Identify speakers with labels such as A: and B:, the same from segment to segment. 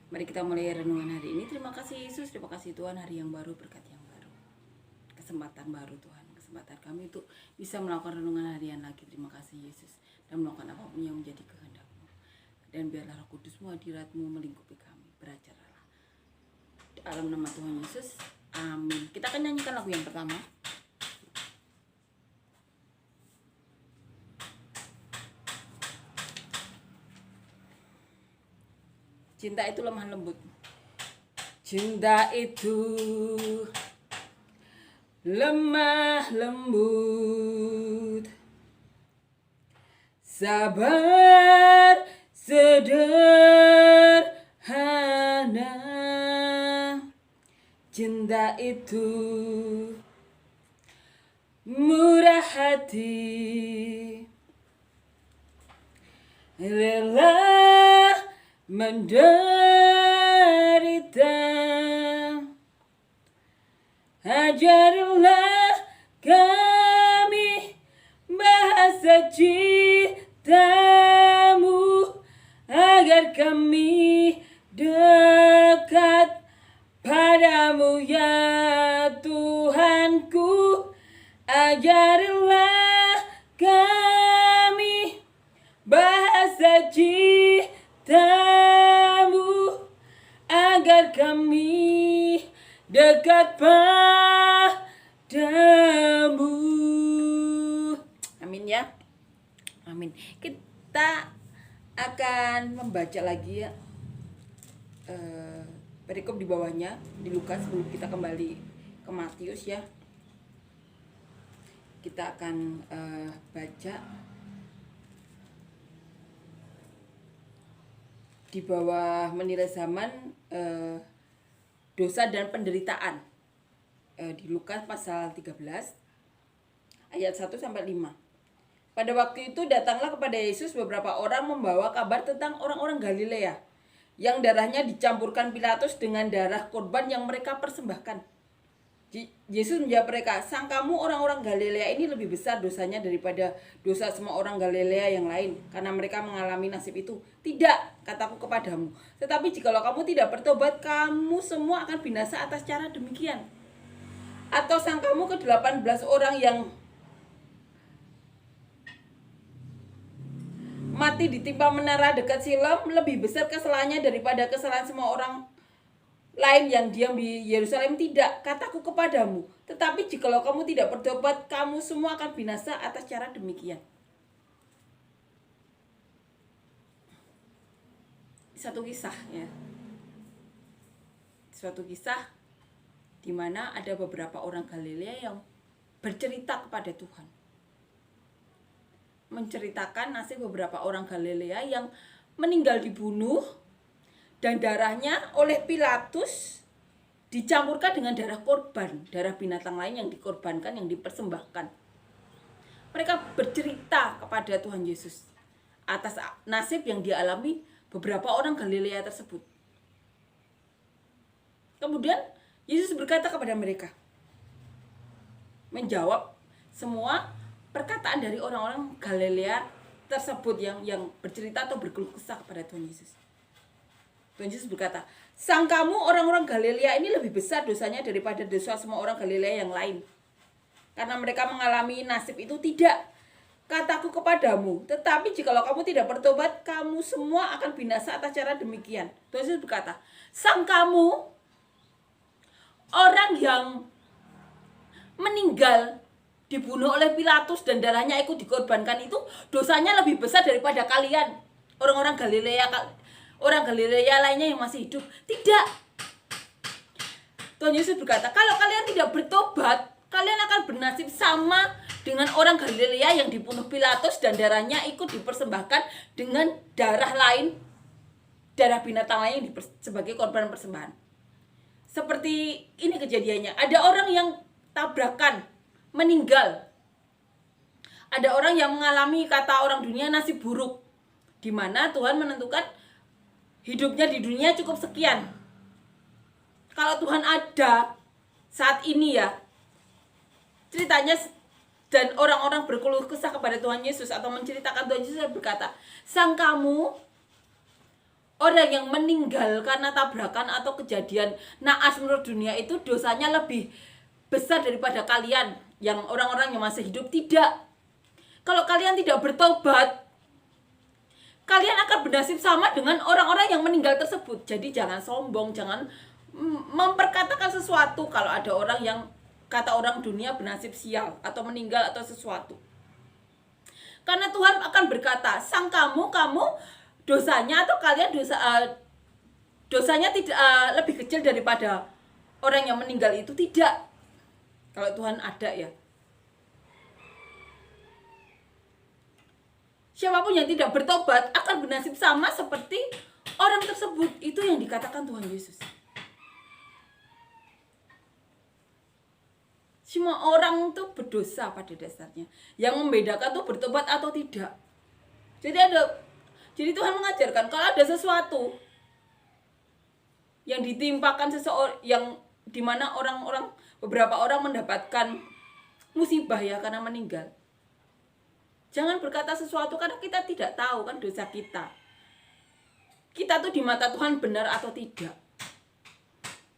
A: Mari kita mulai renungan hari ini. Terima kasih Yesus, terima kasih Tuhan, hari yang baru, berkat yang baru, kesempatan baru Tuhan, kesempatan kami untuk bisa melakukan renungan harian lagi. Terima kasih Yesus, dan melakukan apapun yang menjadi kehendak-Mu. Dan biarlah Roh Kudus-Mu, hadirat-Mu melingkupi kami. Beracaralah dalam nama Tuhan Yesus, amin. Kita akan nyanyikan lagu yang pertama. Cinta itu lemah lembut. Cinta itu lemah lembut, sabar sederhana. Cinta itu murah hati, rela menderita. Ajarilah kami bahasa cinta-Mu, agar kami dekat padamu ya Tuhanku. Ajarilah kami bahasa cinta-Mu, agar kami dekat padamu. Amin ya. Amin. Kita akan membaca lagi ya perikop di bawahnya di Lukas sebelum kita kembali ke Matius ya. Kita akan baca di bawah menilai zaman dosa dan penderitaan di Lukas pasal 13 ayat 1 sampai 5. Pada waktu itu datanglah kepada Yesus beberapa orang membawa kabar tentang orang-orang Galilea yang darahnya dicampurkan Pilatus dengan darah korban yang mereka persembahkan. Yesus menjawab mereka, "Sangkamu orang-orang Galilea ini lebih besar dosanya daripada dosa semua orang Galilea yang lain, karena mereka mengalami nasib itu? Tidak, kataku kepadamu. Tetapi jikalau kamu tidak bertobat, kamu semua akan binasa atas cara demikian. Atau sangkamu ke-18 orang yang mati ditimpa menara dekat Siloam lebih besar kesalahannya daripada kesalahan semua orang lain yang diam di Yerusalem? Tidak, kataku kepadamu. Tetapi jikalau kamu tidak bertobat, kamu semua akan binasa atas cara demikian." Satu kisah ya. Suatu kisah di mana ada beberapa orang Galilea yang bercerita kepada Tuhan. Menceritakan nasib beberapa orang Galilea yang meninggal dibunuh dan darahnya oleh Pilatus dicampurkan dengan darah korban, darah binatang lain yang dikorbankan, yang dipersembahkan. Mereka bercerita kepada Tuhan Yesus atas nasib yang dialami beberapa orang Galilea tersebut. Kemudian Yesus berkata kepada mereka, menjawab semua perkataan dari orang-orang Galilea tersebut yang bercerita atau berkeluh kesah kepada Tuhan Yesus. Tuhan Yesus berkata, "Sangkamu orang-orang Galilea ini lebih besar dosanya daripada dosa semua orang Galilea yang lain, karena mereka mengalami nasib itu? Tidak, kataku kepadamu. Tetapi jikalau kamu tidak bertobat, kamu semua akan binasa atas cara demikian." Tuhan Yesus berkata, "Sangkamu orang yang meninggal dibunuh oleh Pilatus dan darahnya ikut dikorbankan itu dosanya lebih besar daripada kalian, orang-orang Galilea, orang Galilea lainnya yang masih hidup? Tidak." Tuhan Yesus berkata, kalau kalian tidak bertobat, kalian akan bernasib sama dengan orang Galilea yang dibunuh Pilatus dan darahnya ikut dipersembahkan dengan darah lain, darah binatang lain sebagai korban persembahan. Seperti ini kejadiannya. Ada orang yang tabrakan, meninggal. Ada orang yang mengalami, kata orang dunia, nasib buruk, di mana Tuhan menentukan hidupnya di dunia cukup sekian. Kalau Tuhan ada saat ini ya, ceritanya, dan orang-orang berkeluh kesah kepada Tuhan Yesus atau menceritakan Tuhan Yesus berkata, "Sangkamu orang yang meninggal karena tabrakan atau kejadian naas menurut dunia itu dosanya lebih besar daripada kalian yang orang-orang yang masih hidup. Tidak. Kalau kalian tidak bertobat, kalian akan bernasib sama dengan orang-orang yang meninggal tersebut. Jadi jangan sombong, jangan memperkatakan sesuatu kalau ada orang yang kata orang dunia bernasib sial atau meninggal atau sesuatu. Karena Tuhan akan berkata, sang kamu dosanya atau kalian dosanya tidak lebih kecil daripada orang yang meninggal itu. Tidak. Kalau Tuhan ada ya. Siapapun yang tidak bertobat akan bernasib sama seperti orang tersebut. Itu yang dikatakan Tuhan Yesus. Semua orang tuh berdosa pada dasarnya. Yang membedakan tuh bertobat atau tidak. Jadi Tuhan mengajarkan kalau ada sesuatu yang ditimpakan seseorang, yang dimana beberapa orang mendapatkan musibah ya karena meninggal. Jangan berkata sesuatu karena kita tidak tahu kan dosa kita. Kita tuh di mata Tuhan benar atau tidak.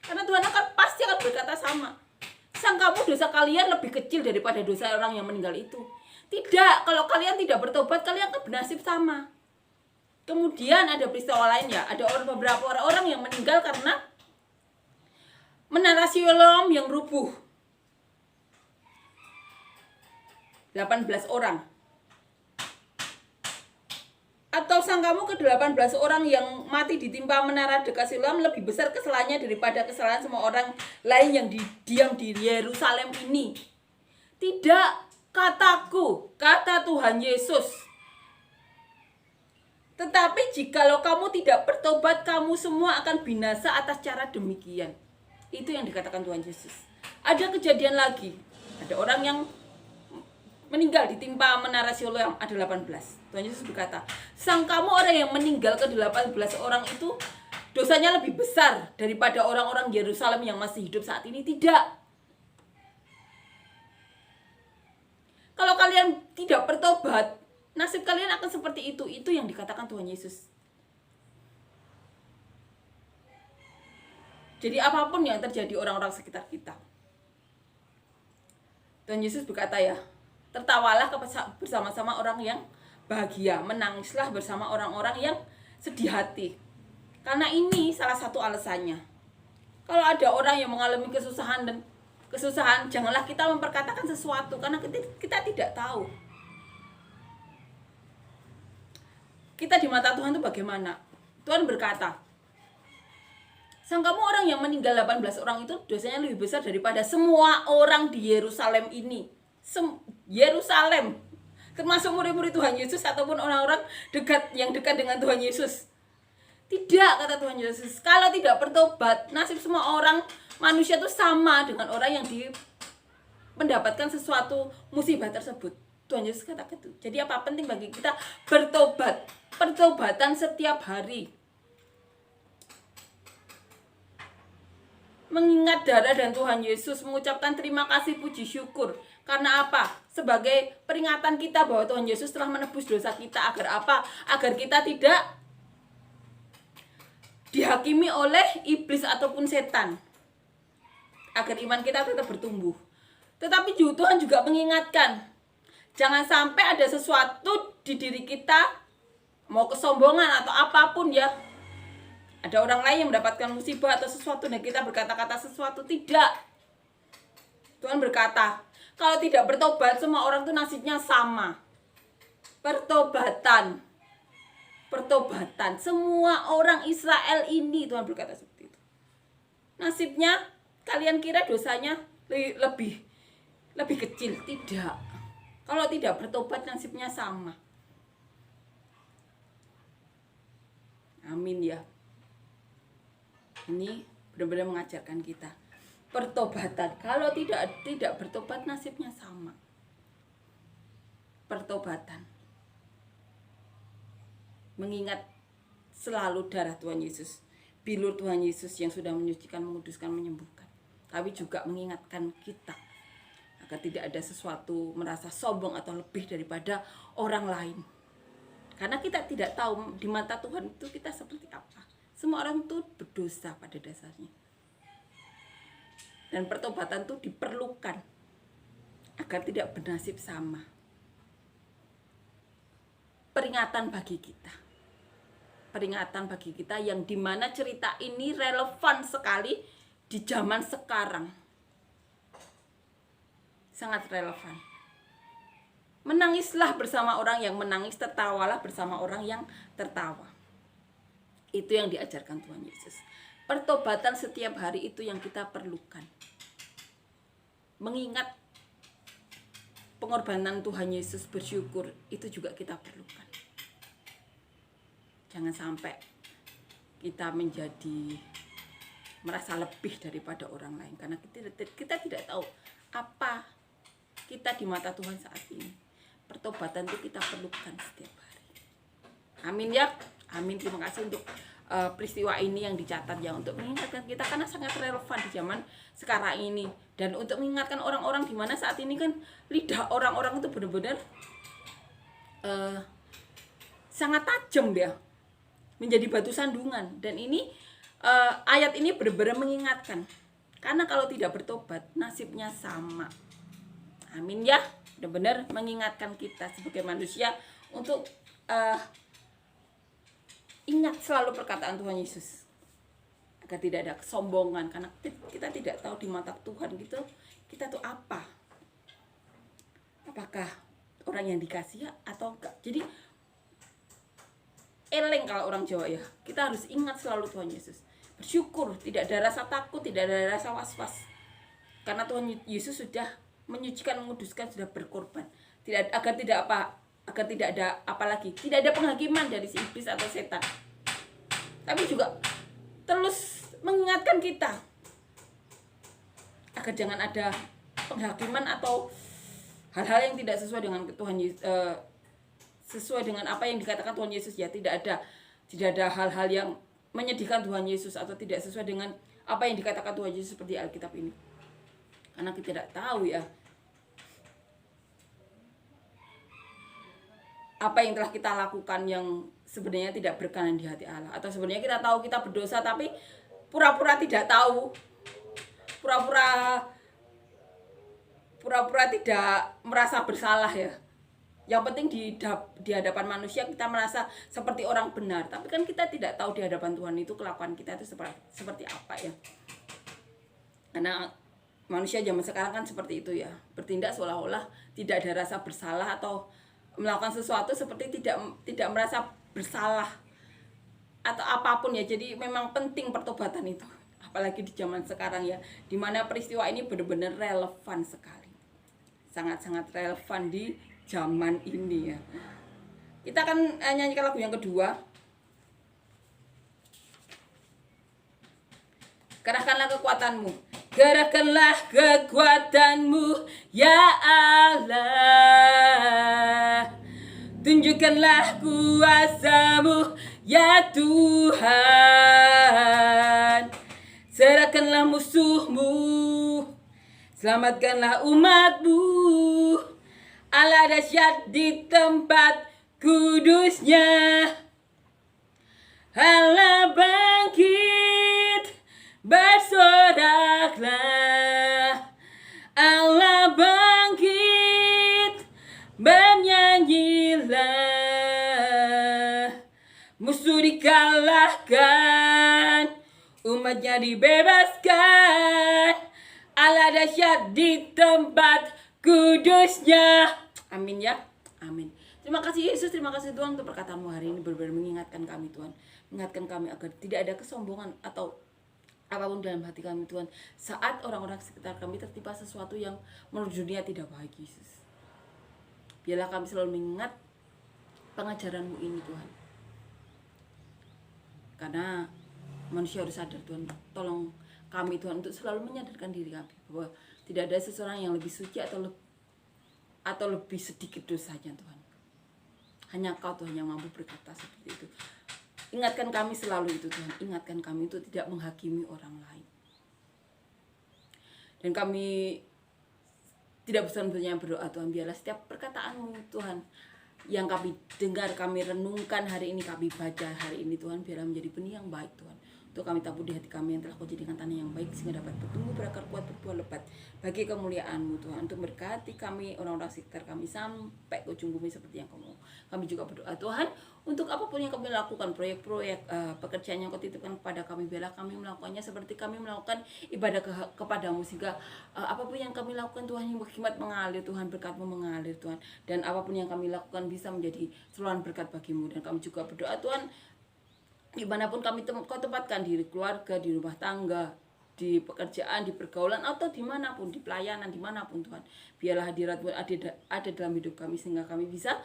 A: Karena Tuhan pasti akan berkata sama. Sang kamu dosa kalian lebih kecil daripada dosa orang yang meninggal itu. Tidak, kalau kalian tidak bertobat kalian akan bernasib sama. Kemudian ada peristiwa lain ya, ada beberapa orang yang meninggal karena menara Siloam yang rubuh. 18 orang. Atau sangkamu ke-18 orang yang mati ditimpa menara dekat Siloam lebih besar kesalahannya daripada kesalahan semua orang lain yang diam di Yerusalem ini. Tidak, kataku, kata Tuhan Yesus. Tetapi jikalau kamu tidak bertobat, kamu semua akan binasa atas cara demikian. Itu yang dikatakan Tuhan Yesus. Ada kejadian lagi. Ada orang yang meninggal ditimpa menara Siloam, ada 18. Tuhan Yesus berkata, sang kamu orang yang meninggal ke-18 orang itu dosanya lebih besar daripada orang-orang Yerusalem yang masih hidup saat ini. Tidak. Kalau kalian tidak bertobat, nasib kalian akan seperti itu. Itu yang dikatakan Tuhan Yesus. Jadi apapun yang terjadi orang-orang sekitar kita, Tuhan Yesus berkata ya, tertawalah bersama-sama orang yang bahagia, menangislah bersama orang-orang yang sedih hati. Karena ini salah satu alasannya. Kalau ada orang yang mengalami kesusahan, janganlah kita memperkatakan sesuatu karena kita tidak tahu. Kita di mata Tuhan itu bagaimana? Tuhan berkata, sang kamu orang yang meninggal 18 orang itu dosanya lebih besar daripada semua orang di Yerusalem ini. Yerusalem, termasuk murid-murid Tuhan Yesus ataupun orang-orang yang dekat dengan Tuhan Yesus. Tidak, kata Tuhan Yesus. Kalau tidak bertobat, nasib semua orang manusia itu sama dengan orang yang mendapatkan sesuatu musibah tersebut. Tuhan Yesus katakan itu. Jadi apa penting bagi kita bertobat? Pertobatan setiap hari. Mengingat darah dan Tuhan Yesus, mengucapkan terima kasih, puji syukur. Karena apa? Sebagai peringatan kita bahwa Tuhan Yesus telah menebus dosa kita. Agar apa? Agar kita tidak dihakimi oleh iblis ataupun setan. Agar iman kita tetap bertumbuh. Tetapi Tuhan juga mengingatkan, jangan sampai ada sesuatu di diri kita, mau kesombongan atau apapun ya, ada orang lain yang mendapatkan musibah atau sesuatu dan kita berkata-kata sesuatu. Tidak. Tuhan berkata, kalau tidak bertobat, semua orang itu nasibnya sama. Pertobatan. Semua orang Israel ini, Tuhan berkata seperti itu. Nasibnya, kalian kira dosanya lebih kecil? Tidak. Kalau tidak bertobat, nasibnya sama. Amin ya. Ini benar-benar mengajarkan kita pertobatan. Kalau tidak bertobat, nasibnya sama. Pertobatan. Mengingat selalu darah Tuhan Yesus, bilur Tuhan Yesus yang sudah menyucikan, menguduskan, menyembuhkan. Tapi juga mengingatkan kita agar tidak ada sesuatu merasa sombong atau lebih daripada orang lain. Karena kita tidak tahu di mata Tuhan itu kita seperti apa. semua orang itu berdosa pada dasarnya. Dan pertobatan itu diperlukan agar tidak bernasib sama. Peringatan bagi kita. Peringatan bagi kita yang dimana cerita ini relevan sekali di zaman sekarang. Sangat relevan. Menangislah bersama orang yang menangis, tertawalah bersama orang yang tertawa. Itu yang diajarkan Tuhan Yesus. Pertobatan setiap hari itu yang kita perlukan. Mengingat pengorbanan Tuhan Yesus, bersyukur, itu juga kita perlukan. Jangan sampai kita menjadi merasa lebih daripada orang lain, karena kita tidak tahu apa kita di mata Tuhan saat ini. Pertobatan itu kita perlukan setiap hari. Amin ya. Amin. Terima kasih untuk peristiwa ini yang dicatat ya, untuk mengingatkan kita karena sangat relevan di zaman sekarang ini, dan untuk mengingatkan orang-orang di mana saat ini kan lidah orang-orang itu benar-benar sangat tajam ya, menjadi batu sandungan. Dan ini ayat ini benar-benar mengingatkan, karena kalau tidak bertobat nasibnya sama. Amin ya. Benar-benar mengingatkan kita sebagai manusia untuk ingat selalu perkataan Tuhan Yesus, agar tidak ada kesombongan, karena kita tidak tahu di mata Tuhan gitu kita tuh apa, apakah orang yang dikasihi atau enggak. Jadi eleng kalau orang Jawa ya, kita harus ingat selalu Tuhan Yesus, bersyukur, tidak ada rasa takut, tidak ada rasa was-was, karena Tuhan Yesus sudah menyucikan, menguduskan, sudah berkorban, agar tidak ada apa lagi, tidak ada penghakiman dari si iblis atau setan. Tapi juga terus mengingatkan kita agar jangan ada penghakiman atau hal-hal yang tidak sesuai dengan Tuhan Yesus, sesuai dengan apa yang dikatakan Tuhan Yesus ya. Tidak ada hal-hal yang menyedihkan Tuhan Yesus atau tidak sesuai dengan apa yang dikatakan Tuhan Yesus seperti Alkitab ini. Karena kita tidak tahu ya apa yang telah kita lakukan yang sebenarnya tidak berkenan di hati Allah, atau sebenarnya kita tahu kita berdosa tapi pura-pura tidak tahu, pura-pura tidak merasa bersalah ya. Yang penting di hadapan manusia kita merasa seperti orang benar, tapi kan kita tidak tahu di hadapan Tuhan itu kelakuan kita itu seperti apa ya. Karena manusia zaman sekarang kan seperti itu ya, bertindak seolah-olah tidak ada rasa bersalah, atau melakukan sesuatu seperti tidak merasa bersalah atau apapun ya. Jadi memang penting pertobatan itu, apalagi di zaman sekarang ya, dimana peristiwa ini benar-benar relevan sekali, sangat-sangat relevan di zaman ini ya. Kita akan nyanyikan lagu yang kedua, kerahkanlah kekuatanmu, kerahkanlah kekuatanmu ya Allah, tunjukkanlah kuasamu ya Tuhan, serahkanlah musuhmu, selamatkanlah umatmu. Allah dahsyat di tempat kudusnya, Allah bangkit, bersoraklah, Allah bangkit, bernyanyilah. Musuh dikalahkan, umatnya dibebaskan, Allah dahsyat di tempat kudusnya. Amin ya. Amin. Terima kasih Yesus, terima kasih Tuhan untuk perkataanmu hari ini, benar-benar mengingatkan kami Tuhan, mengingatkan kami agar tidak ada kesombongan atau apapun dalam hati kami Tuhan, saat orang-orang sekitar kami tertimpa sesuatu yang menurut dunia tidak baik Yesus. Biarlah kami selalu mengingat pengajaran-Mu ini Tuhan, karena manusia harus sadar Tuhan. Tolong kami Tuhan untuk selalu menyadarkan diri kami bahwa tidak ada seseorang yang lebih suci atau lebih sedikit dosanya Tuhan. Hanya Kau Tuhan yang mampu berkata seperti itu. Ingatkan kami selalu itu Tuhan, ingatkan kami untuk tidak menghakimi orang lain. Dan kami tidak bosan-bosannya berdoa Tuhan, biarlah setiap perkataan-Mu Tuhan yang kami dengar, kami renungkan hari ini, kami baca hari ini Tuhan, biarlah menjadi benih yang baik Tuhan. Untuk kami tabur di hati kami yang telah Kau jadikan tanah yang baik, sehingga dapat bertumbuh, berakar kuat, berbuah lebat bagi kemuliaan-Mu Tuhan. Untuk berkati kami, orang-orang sekitar kami, sampai ke ujung bumi seperti yang Kau mau. Kami juga berdoa Tuhan, untuk apapun yang kami lakukan, proyek-proyek pekerjaan yang Kau titipkan kepada kami, biarlah kami melakukannya seperti kami melakukan ibadah kepadamu, sehingga apapun yang kami lakukan Tuhan, yang berkhidmat mengalir Tuhan, berkat-Mu mengalir Tuhan, dan apapun yang kami lakukan bisa menjadi saluran berkat bagimu. Dan kami juga berdoa Tuhan, dimanapun kami Kau tempatkan, di keluarga, di rumah tangga, di pekerjaan, di pergaulan, atau dimanapun, di pelayanan, dimanapun Tuhan, biarlah hadirat-Mu ada dalam hidup kami, sehingga kami bisa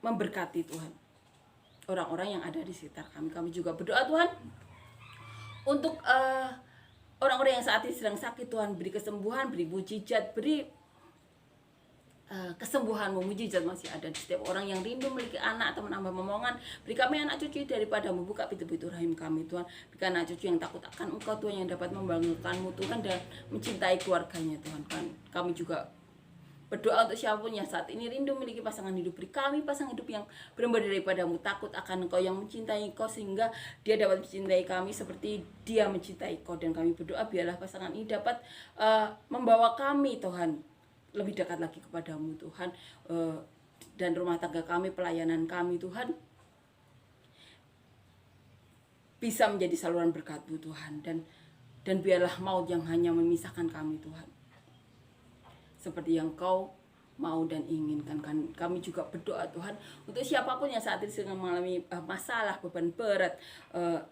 A: memberkati Tuhan orang-orang yang ada di sekitar kami. Kami juga berdoa Tuhan, untuk orang-orang yang saat ini sedang sakit Tuhan, beri kesembuhan, beri mujizat, beri kesembuhan-Mu, mujizat masih ada di setiap orang yang rindu memiliki anak atau menambah momongan. Beri kami anak cucu daripada membuka pintu-pintu rahim kami Tuhan. Berikan anak cucu yang takut akan Engkau Tuhan, yang dapat membanggakan-Mu Tuhan dan mencintai keluarganya Tuhan. Kami juga berdoa untuk siapapun yang saat ini rindu memiliki pasangan hidup. Beri kami pasangan hidup yang benar daripada-Mu, takut akan Engkau, yang mencintai Engkau, sehingga dia dapat mencintai kami seperti dia mencintai Engkau. Dan kami berdoa biarlah pasangan ini dapat membawa kami Tuhan lebih dekat lagi kepadamu Tuhan, dan rumah tangga kami, pelayanan kami Tuhan, bisa menjadi saluran berkat-Mu Tuhan, dan biarlah maut yang hanya memisahkan kami Tuhan, seperti yang Kau mau dan inginkan. Kami juga berdoa Tuhan, untuk siapapun yang saat ini sedang mengalami masalah, beban berat,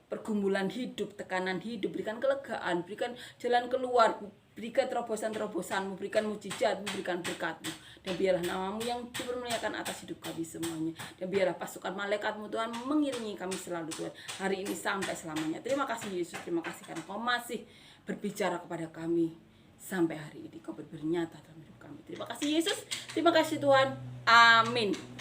A: pergumulan hidup, tekanan hidup, berikan kelegaan, berikan jalan keluar, berikan terobosan-terobosan-Mu, berikan mujizat-Mu, berikan berkat-Mu, dan biarlah nama-Mu yang dipermuliakan atas hidup kami semuanya, dan biarlah pasukan malaikat-Mu Tuhan mengiringi kami selalu Tuhan, hari ini sampai selamanya. Terima kasih Yesus, terima kasih karena Kau masih berbicara kepada kami sampai hari ini. Kau bernyata dalam hidup kami. Terima kasih Yesus, terima kasih Tuhan, amin.